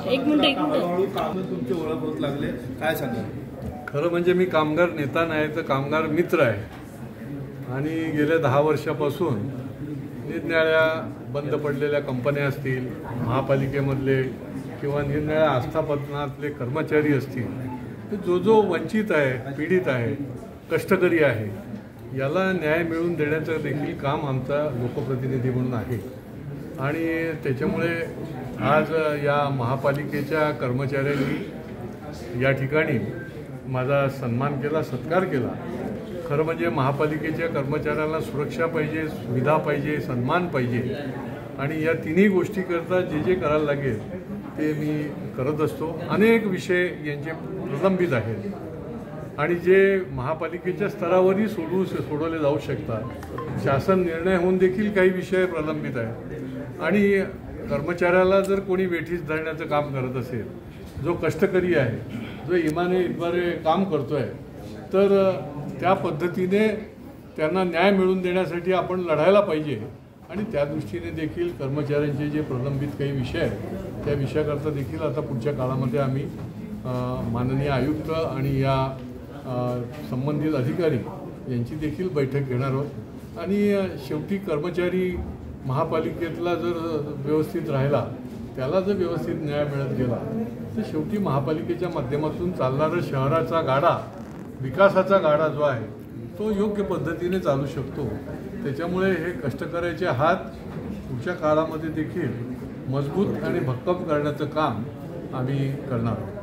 एक मिनिट हळूहळू काम तुमची ओळख होत लागले, काय सांगाल? खरं म्हणजे मी कामगार नेता नाही तर कामगार मित्र आहे आणि गेल्या 10 वर्षापासून निरनिराळ्या बंद पडलेल्या कंपन्या असतील, महापालिकेमधले किंवा निरनिराळ्या आस्थापनातले कर्मचारी असतील, तर जो वंचित आहे, पीडित आहे, कष्टकरी आहे, याला न्याय मिळवून देण्याचं देखील काम आमचा लोकप्रतिनिधी म्हणून आहे। आणि त्याच्यामुळे आज या महापालिकेच्या कर्मचाऱ्यांनी या ठिकाणी माझा सन्मान केला, सत्कार केला। खरं म्हणजे महापालिकेच्या कर्मचाऱ्यांना सुरक्षा पाहिजे, सुविधा पाहिजे, सन्मान पाहिजे आणि या तिन्ही गोष्टीकरता जे करायला लागेल ते मी करत असतो। अनेक विषय यांचे प्रलंबित आहेत आणि जे महापालिकेच्या स्तरावरही सोडवले जाऊ शकतात। शासन निर्णय होऊन देखील काही विषय प्रलंबित आहेत आणि कर्मचाऱ्याला जर कोणी वेठीस धरण्याचं काम करत असेल, जो कष्टकरी आहे, जो इमाने काम करतो आहे, तर त्या पद्धतीने त्यांना न्याय मिळवून देण्यासाठी आपण लढायला पाहिजे आणि त्या दृष्टीने देखील कर्मचाऱ्यांचे जे प्रलंबित काही विषय आहेत त्या विषयाकरता देखील आता पुढच्या काळामध्ये आम्ही माननीय आयुक्त आणि या संबंधित अधिकारी यांची देखील बैठक घेणार आहोत। आणि शेवटी कर्मचारी महापालिकेतला जर व्यवस्थित राहिला, त्याला जर व्यवस्थित न्याय मिळत गेला, तर शेवटी महापालिकेच्या माध्यमातून चालणारा शहराचा गाडा, विकासाचा गाडा जो आहे तो योग्य पद्धतीने चालू शकतो। त्याच्यामुळे हे कष्टकऱ्याचे हात पुढच्या काळामध्ये देखील मजबूत आणि भक्कम करण्याचं काम आम्ही करणार आहोत।